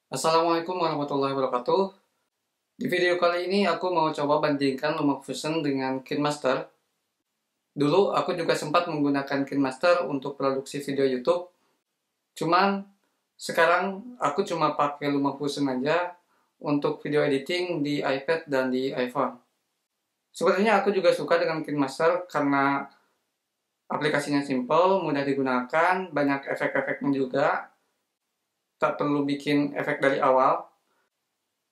Assalamualaikum warahmatullahi wabarakatuh. Di video kali ini aku mau coba bandingkan LumaFusion dengan KineMaster. Dulu aku juga sempat menggunakan KineMaster untuk produksi video YouTube. Cuman sekarang aku cuma pakai LumaFusion aja untuk video editing di iPad dan di iPhone. Sebenarnya aku juga suka dengan KineMaster karena aplikasinya simple, mudah digunakan, banyak efek-efeknya juga, tak perlu bikin efek dari awal.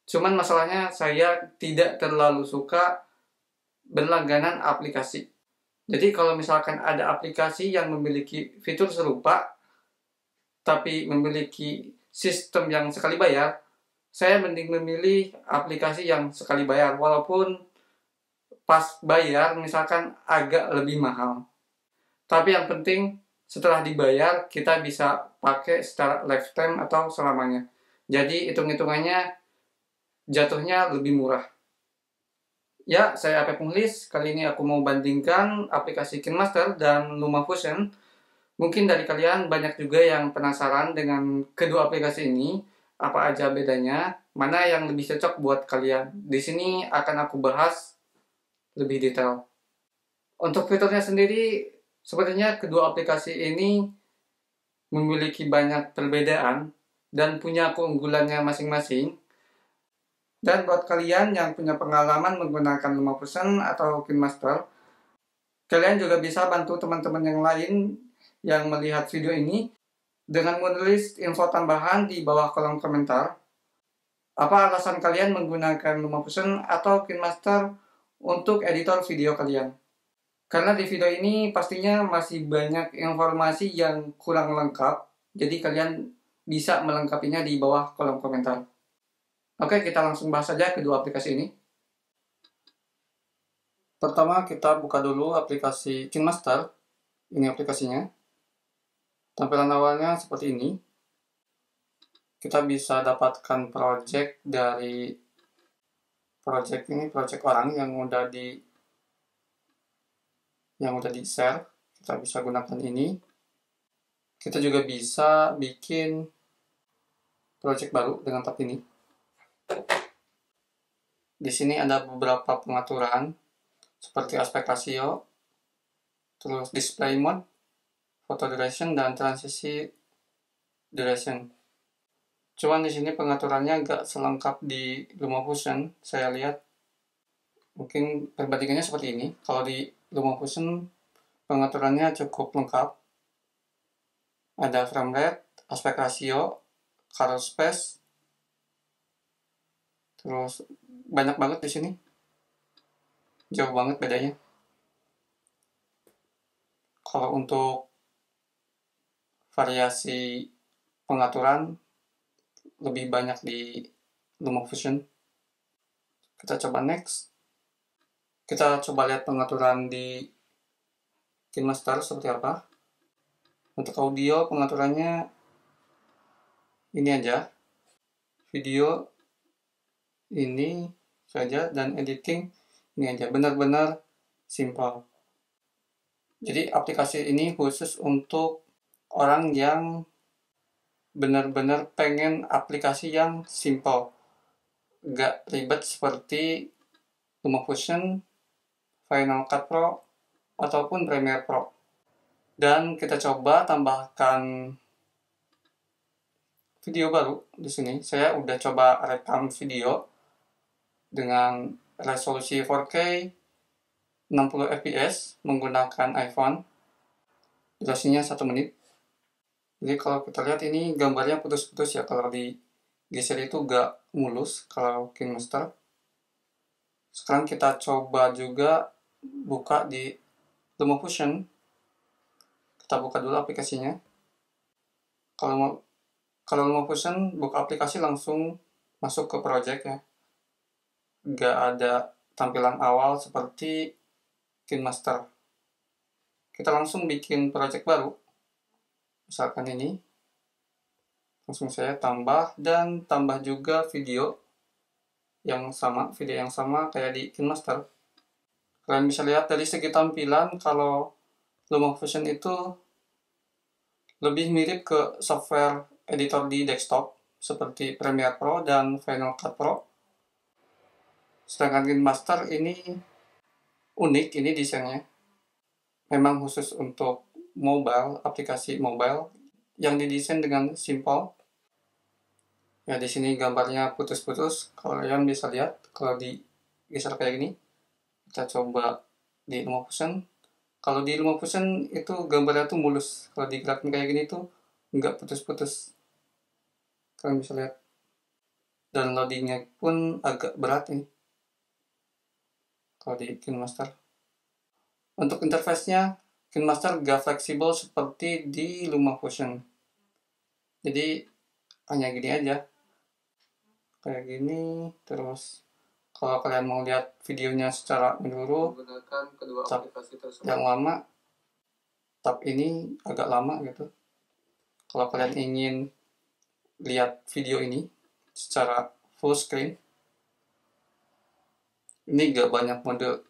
Cuman masalahnya saya tidak terlalu suka berlangganan aplikasi. Jadi kalau misalkan ada aplikasi yang memiliki fitur serupa, tapi memiliki sistem yang sekali bayar, saya mending memilih aplikasi yang sekali bayar, walaupun pas bayar misalkan agak lebih mahal. Tapi yang penting setelah dibayar, kita bisa pakai secara lifetime atau selamanya. Jadi hitung-hitungannya jatuhnya lebih murah. Ya, saya Apep Muhlis. Kali ini aku mau bandingkan aplikasi KineMaster dan LumaFusion. Mungkin dari kalian banyak juga yang penasaran dengan kedua aplikasi ini. Apa aja bedanya, mana yang lebih cocok buat kalian. Di sini akan aku bahas lebih detail. Untuk fiturnya sendiri, sebenarnya kedua aplikasi ini memiliki banyak perbedaan dan punya keunggulannya masing-masing. Dan buat kalian yang punya pengalaman menggunakan LumaFusion atau KineMaster, kalian juga bisa bantu teman-teman yang lain yang melihat video ini dengan menulis info tambahan di bawah kolom komentar. Apa alasan kalian menggunakan LumaFusion atau KineMaster untuk editor video kalian? Karena di video ini pastinya masih banyak informasi yang kurang lengkap, jadi kalian bisa melengkapinya di bawah kolom komentar. Oke, kita langsung bahas saja kedua aplikasi ini. Pertama, kita buka dulu aplikasi KineMaster. Ini aplikasinya. Tampilan awalnya seperti ini. Kita bisa dapatkan project dari project orang yang udah di share. Kita bisa gunakan ini. Kita juga bisa bikin project baru dengan tab ini. Di sini ada beberapa pengaturan seperti aspek rasio, terus display mode, photo duration, dan transisi duration. Cuman di sini pengaturannya agak selengkap di LumaFusion. Saya lihat mungkin perbandingannya seperti ini. Kalau di LumaFusion pengaturannya cukup lengkap. Ada frame rate, aspek rasio, color space, terus banyak banget di sini. Jauh banget bedanya. Kalau untuk variasi pengaturan lebih banyak di LumaFusion. Kita coba next. Kita coba lihat pengaturan di KineMaster seperti apa. Untuk audio pengaturannya ini aja. Video ini saja, dan editing ini aja. Benar-benar simpel. Jadi aplikasi ini khusus untuk orang yang benar-benar pengen aplikasi yang simple, gak ribet seperti LumaFusion, Final Cut Pro, ataupun Premiere Pro. Dan kita coba tambahkan video baru di sini. Saya udah coba rekam video dengan resolusi 4K 60 fps menggunakan iPhone. Durasinya 1 menit. Jadi kalau kita lihat ini gambarnya putus-putus ya, kalau di geser itu gak mulus kalau KineMaster. Sekarang kita coba juga buka di LumaFusion. Kita buka dulu aplikasinya. Kalau LumaFusion buka aplikasi langsung masuk ke project ya. Gak ada tampilan awal seperti KineMaster. Kita langsung bikin project baru. Misalkan ini. Langsung saya tambah, dan tambah juga video yang sama kayak di KineMaster. Kalian bisa lihat dari segi tampilan kalau LumaFusion itu lebih mirip ke software editor di desktop seperti Premiere Pro dan Final Cut Pro. Sedangkan KineMaster ini unik, ini desainnya. Memang khusus untuk mobile, aplikasi mobile yang didesain dengan simple. Ya, di sini gambarnya putus-putus. Kalian bisa lihat kalau digeser kayak gini. Kita coba di Lumafusion. Kalau di Lumafusion itu gambarnya tuh mulus. Kalau digerakin kayak gini tuh nggak putus-putus. Kalian bisa lihat. Dan loadingnya pun agak berat nih. Kalau di KineMaster. Untuk interface-nya, KineMaster gak fleksibel seperti di Lumafusion. Jadi hanya gini aja. Kayak gini, terus kalau kalian mau lihat videonya secara menyeluruh, menggunakan kedua aplikasi tersebut. Yang lama, tab ini agak lama gitu. Kalau kalian ingin lihat video ini secara full screen, ini gak banyak mode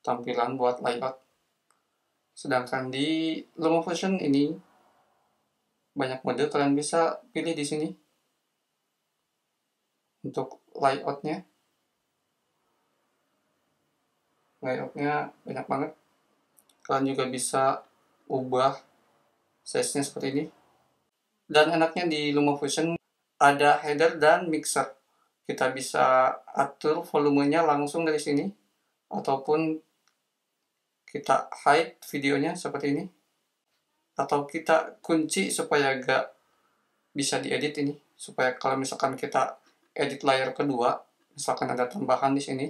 tampilan buat layout. Sedangkan di Lumafusion ini banyak mode, kalian bisa pilih di sini untuk layoutnya. Layoutnya banyak banget. Kalian juga bisa ubah size-nya seperti ini. Dan enaknya di Lumafusion ada header dan mixer. Kita bisa atur volumenya langsung dari sini, ataupun kita hide videonya seperti ini, atau kita kunci supaya gak bisa diedit ini, supaya kalau misalkan kita edit layar kedua, misalkan ada tambahan di sini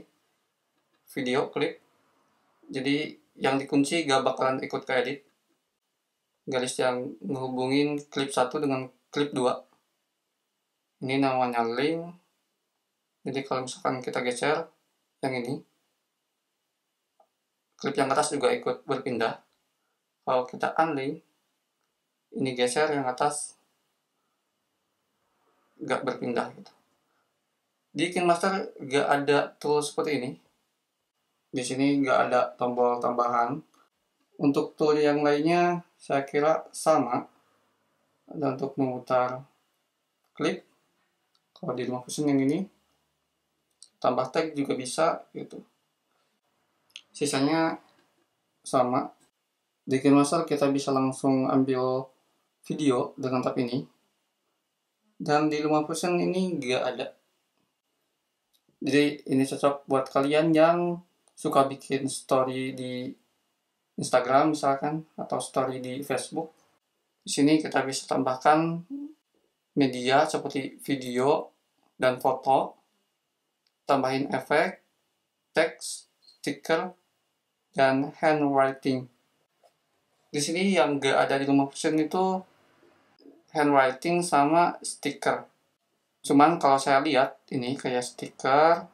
video klip, jadi yang dikunci gak bakalan ikut ke edit. Garis yang menghubungin klip 1 dengan klip 2, ini namanya link. Jadi kalau misalkan kita geser yang ini, klip yang atas juga ikut berpindah. Kalau kita unlink, ini geser yang atas gak berpindah gitu. Di KineMaster gak ada tool seperti ini. Di sini gak ada tombol tambahan. Untuk tool yang lainnya saya kira sama. Dan untuk memutar klip, kalau di Lumafusion yang ini, tambah tag juga bisa gitu. Sisanya sama. Di KineMaster kita bisa langsung ambil video dengan tab ini. Dan di Lumafusion ini gak ada. Jadi ini cocok buat kalian yang suka bikin story di Instagram misalkan, atau story di Facebook. Di sini kita bisa tambahkan media seperti video dan foto, tambahin efek, teks, stiker, dan handwriting. Di sini yang gak ada di Lumafusion itu handwriting sama stiker. Cuman kalau saya lihat ini kayak stiker,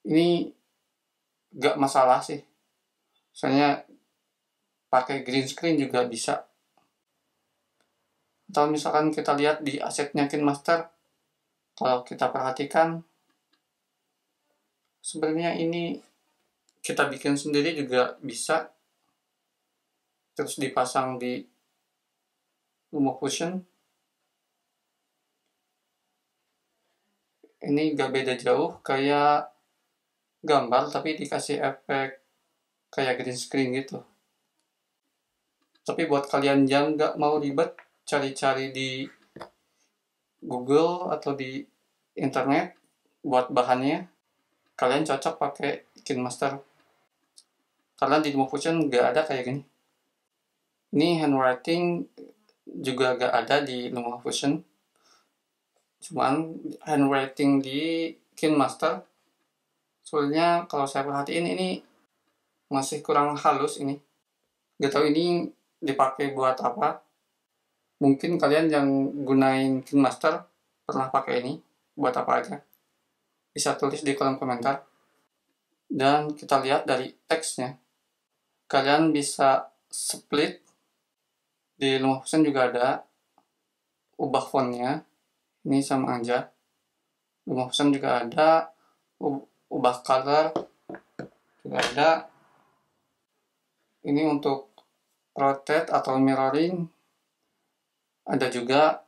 ini gak masalah sih. Soalnya pakai green screen juga bisa. Atau misalkan kita lihat di asetnya KineMaster, kalau kita perhatikan, sebenarnya ini kita bikin sendiri juga bisa. Terus dipasang di Lumafusion. Ini gak beda jauh, kayak gambar tapi dikasih efek kayak green screen gitu. Tapi buat kalian yang gak mau ribet cari-cari di Google atau di internet buat bahannya, kalian cocok pakai KineMaster. Karena di Lumafusion gak ada kayak gini. Ini handwriting juga gak ada di Lumafusion. Cuman handwriting di KineMaster, soalnya kalau saya perhatiin ini masih kurang halus ini. Gak tahu ini dipakai buat apa. Mungkin kalian yang gunain KineMaster pernah pakai ini buat apa aja. Bisa tulis di kolom komentar. Dan kita lihat dari teksnya. Kalian bisa split. Di Lumafusion juga ada. Ubah fontnya. Ini sama aja. Lumafusion juga ada. Ubah color juga ada. Ini untuk rotate atau mirroring ada juga.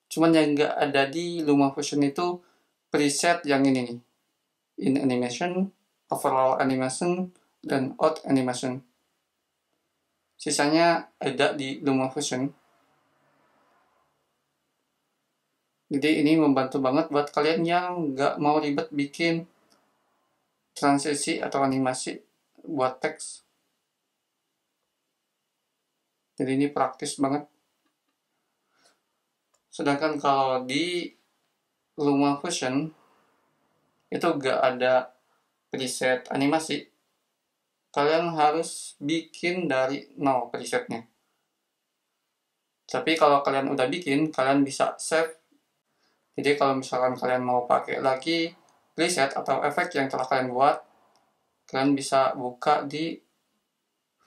Cuman yang nggak ada di LumaFusion itu preset yang ini nih. In animation, overall animation, dan out animation. Sisanya ada di LumaFusion. Jadi ini membantu banget buat kalian yang nggak mau ribet bikin transisi atau animasi buat teks. Jadi ini praktis banget. Sedangkan kalau di LumaFusion itu nggak ada preset animasi. Kalian harus bikin dari nol presetnya. Tapi kalau kalian udah bikin, kalian bisa save. Jadi kalau misalkan kalian mau pakai lagi preset atau efek yang telah kalian buat, kalian bisa buka di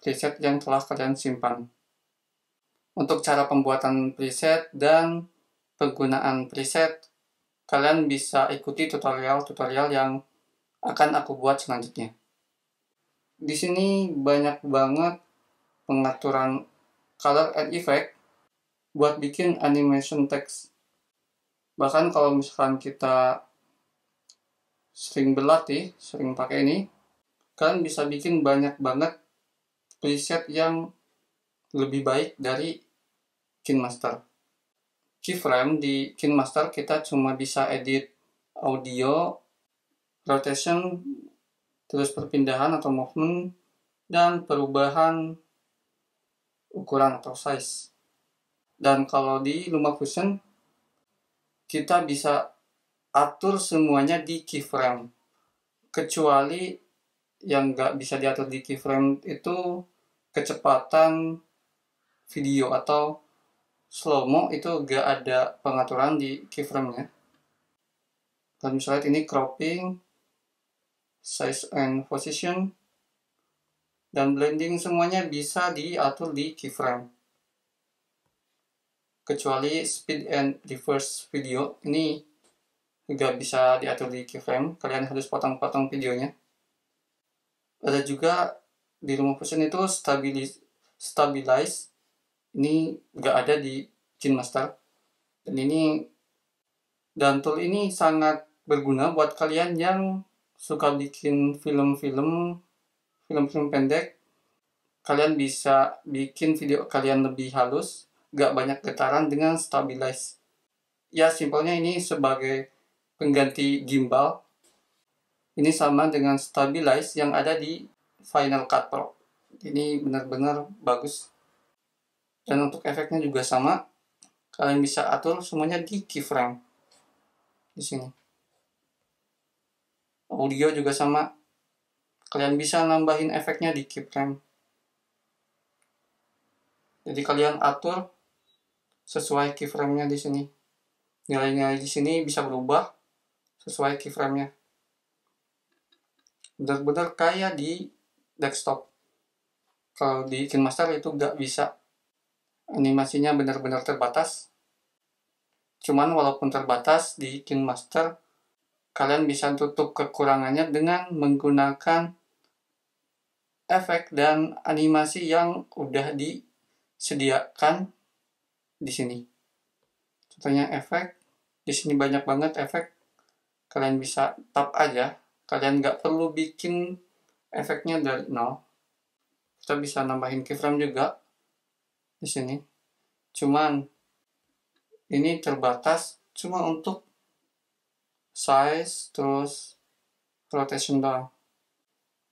preset yang telah kalian simpan. Untuk cara pembuatan preset dan penggunaan preset, kalian bisa ikuti tutorial-tutorial yang akan aku buat selanjutnya. Di sini banyak banget pengaturan color and effect buat bikin animation text. Bahkan kalau misalkan kita sering berlatih, sering pakai ini, kalian bisa bikin banyak banget preset yang lebih baik dari KineMaster. Keyframe di KineMaster kita cuma bisa edit audio, rotation, terus perpindahan atau movement, dan perubahan ukuran atau size. Dan kalau di LumaFusion, kita bisa atur semuanya di keyframe. Kecuali yang nggak bisa diatur di keyframe itu kecepatan video atau slow-mo itu nggak ada pengaturan di keyframe-nya. Dan misalnya ini cropping, size and position, dan blending semuanya bisa diatur di keyframe. Kecuali speed and reverse video, ini nggak bisa diatur di keyframe, kalian harus potong-potong videonya. Ada juga di LumaFusion itu stabilize, ini nggak ada di KineMaster. Dan tool ini sangat berguna buat kalian yang suka bikin film-film pendek. Kalian bisa bikin video kalian lebih halus, gak banyak getaran dengan stabilize. Ya simpelnya ini sebagai pengganti gimbal. Ini sama dengan stabilize yang ada di Final Cut Pro. Ini benar-benar bagus. Dan untuk efeknya juga sama. Kalian bisa atur semuanya di keyframe. Di sini. Audio juga sama. Kalian bisa nambahin efeknya di keyframe. Jadi kalian atur sesuai keyframe-nya di sini. Nilai-nilai di sini bisa berubah sesuai keyframe-nya. Benar-benar kayak di desktop. Kalau di KineMaster itu nggak bisa. Animasinya benar-benar terbatas. Cuman walaupun terbatas di KineMaster, kalian bisa tutup kekurangannya dengan menggunakan efek dan animasi yang udah disediakan di sini. Contohnya efek, di sini banyak banget efek. Kalian bisa tap aja. Kalian nggak perlu bikin efeknya dari nol. Kita bisa nambahin keyframe juga di sini. Cuman ini terbatas cuma untuk size terus rotation doang.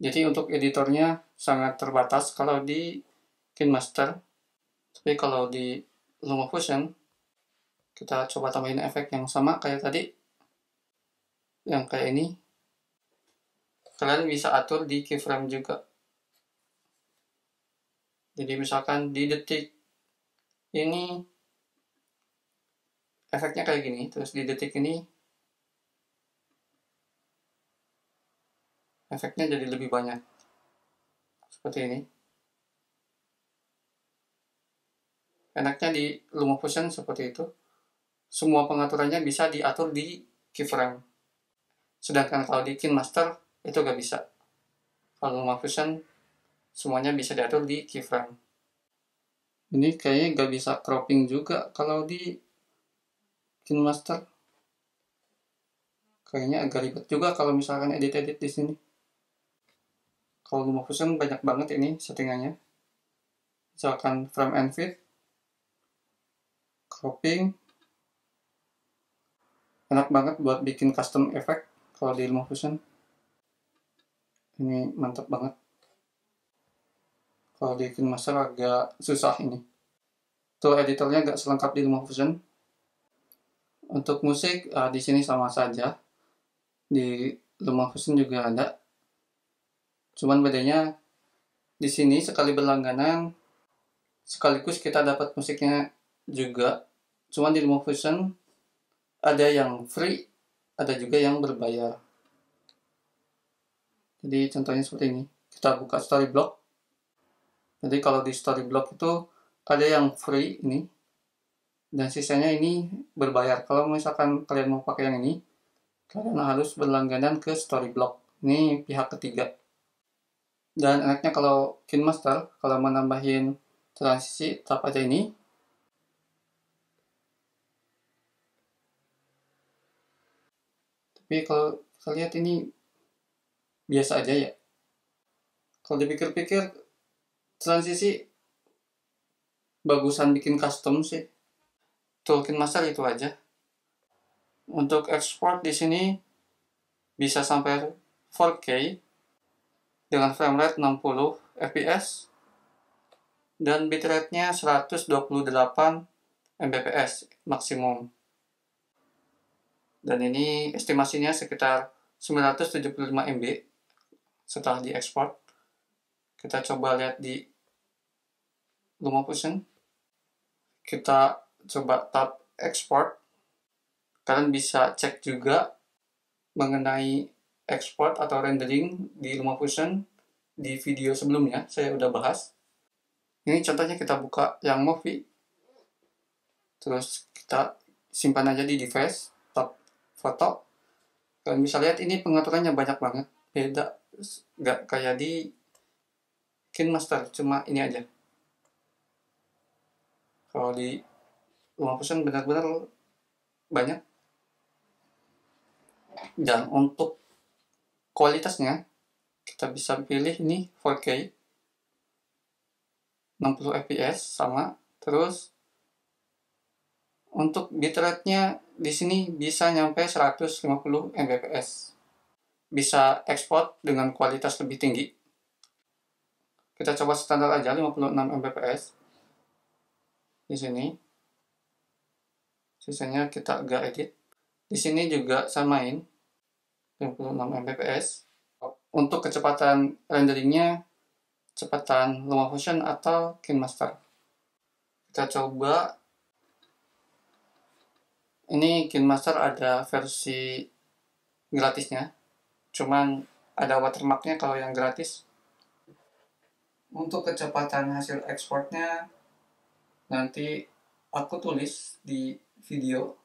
Jadi untuk editornya sangat terbatas kalau di KineMaster. Tapi kalau di LumaFusion kita coba tambahin efek yang sama kayak tadi, yang kayak ini. Kalian bisa atur di keyframe juga. Jadi misalkan di detik ini efeknya kayak gini, terus di detik ini efeknya jadi lebih banyak. Seperti ini. Enaknya di LumaFusion seperti itu. Semua pengaturannya bisa diatur di keyframe. Sedangkan kalau di KineMaster itu gak bisa. Kalau LumaFusion semuanya bisa diatur di keyframe. Ini kayaknya gak bisa cropping juga kalau di KineMaster. Kayaknya agak ribet juga kalau misalkan edit-edit di sini. Kalau LumaFusion banyak banget ini settingannya. Misalkan frame and fit, cropping. Enak banget buat bikin custom effect kalau di LumaFusion. Ini mantap banget. Kalau di KineMaster agak susah ini. Tool editornya agak selengkap di LumaFusion. Untuk musik di sini sama saja. Di LumaFusion juga ada. Cuman bedanya di sini sekali berlangganan sekaligus kita dapat musiknya juga. Cuman di LumaFusion ada yang free, ada juga yang berbayar. Jadi contohnya seperti ini. Kita buka Storyblok. Jadi kalau di Storyblok itu ada yang free ini, dan sisanya ini berbayar. Kalau misalkan kalian mau pakai yang ini, kalian harus berlangganan ke Storyblok. Ini pihak ketiga. Dan enaknya kalau KineMaster, kalau mau nambahin transisi, tap aja ini. Tapi kalau kita lihat ini biasa aja ya. Kalau dipikir-pikir, transisi bagusan bikin custom sih. Tool KineMaster itu aja. Untuk export di sini bisa sampai 4K dengan frame rate 60 fps dan bitrate-nya 128 Mbps maksimum. Dan ini estimasinya sekitar 975 MB setelah diekspor. Kita coba lihat di LumaFusion. Kita coba tap export. Kalian bisa cek juga mengenai export atau rendering di LumaFusion di video sebelumnya, saya udah bahas. Ini contohnya kita buka yang movie, terus kita simpan aja di device, tap foto. Kalian bisa lihat ini pengaturannya banyak banget, beda, nggak kayak di KineMaster, cuma ini aja. Kalau di LumaFusion benar-benar banyak. Dan untuk kualitasnya kita bisa pilih ini 4K 60 fps sama. Terus untuk bitrate-nya di sini bisa nyampe 150 Mbps. Bisa ekspor dengan kualitas lebih tinggi. Kita coba standar aja 56 Mbps. Di sini. Sisanya kita agak edit. Di sini juga samain 56 Mbps. Untuk kecepatan renderingnya kecepatan LumaFusion atau KineMaster. Kita coba. Ini KineMaster ada versi gratisnya. Cuman ada watermarknya kalau yang gratis. Untuk kecepatan hasil ekspornya nanti aku tulis di video.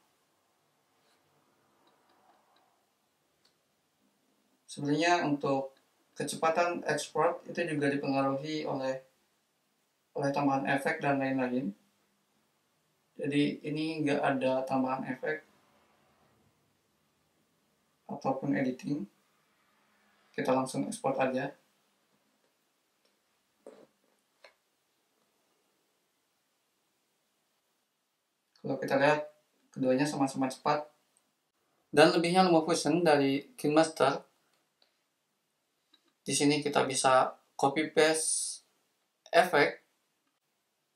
Sebenarnya untuk kecepatan ekspor itu juga dipengaruhi oleh tambahan efek dan lain-lain. Jadi ini nggak ada tambahan efek ataupun editing. Kita langsung ekspor aja. Kalau kita lihat keduanya sama-sama cepat. Dan lebihnya LumaFusion dari KineMaster, di sini kita bisa copy paste efek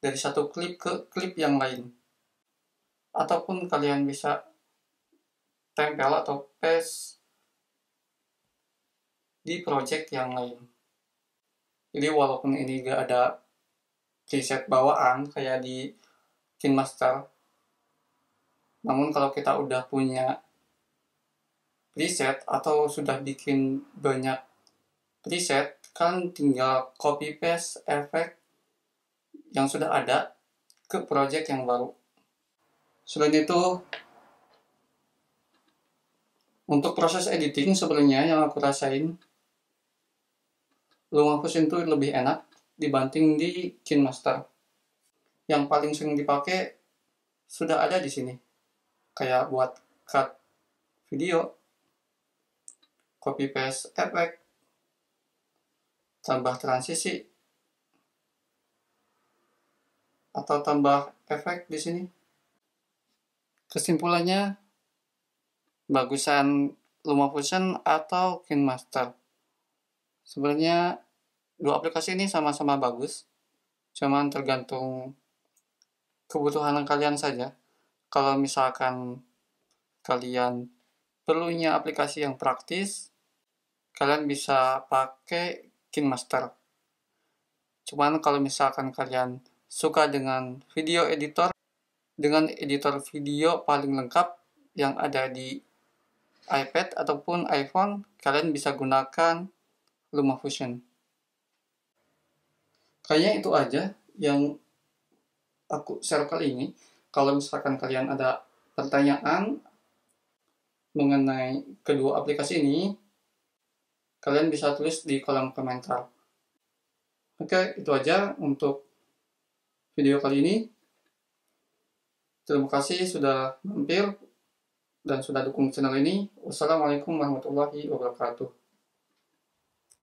dari satu klip ke klip yang lain. Ataupun kalian bisa tempel atau paste di project yang lain. Jadi walaupun ini gak ada preset bawaan kayak di KineMaster, namun kalau kita udah punya preset atau sudah bikin banyak preset, kan tinggal copy paste efek yang sudah ada ke project yang baru. Selain itu, untuk proses editing sebenarnya yang aku rasain, LumaFusion itu lebih enak dibanding di KineMaster. Yang paling sering dipakai sudah ada di sini. kayak buat cut video, copy paste efek, tambah transisi, atau tambah efek di sini. Kesimpulannya, bagusan LumaFusion atau KineMaster. Sebenarnya dua aplikasi ini sama-sama bagus, cuman tergantung kebutuhan kalian saja. Kalau misalkan kalian perlunya aplikasi yang praktis, kalian bisa pakai KineMaster. Cuman kalau misalkan kalian suka dengan video editor, dengan editor video paling lengkap yang ada di iPad ataupun iPhone, kalian bisa gunakan LumaFusion. Kayaknya itu aja yang aku share kali ini. Kalau misalkan kalian ada pertanyaan mengenai kedua aplikasi ini, kalian bisa tulis di kolom komentar. Oke, itu aja untuk video kali ini. Terima kasih sudah mampir dan sudah dukung channel ini. Wassalamualaikum warahmatullahi wabarakatuh.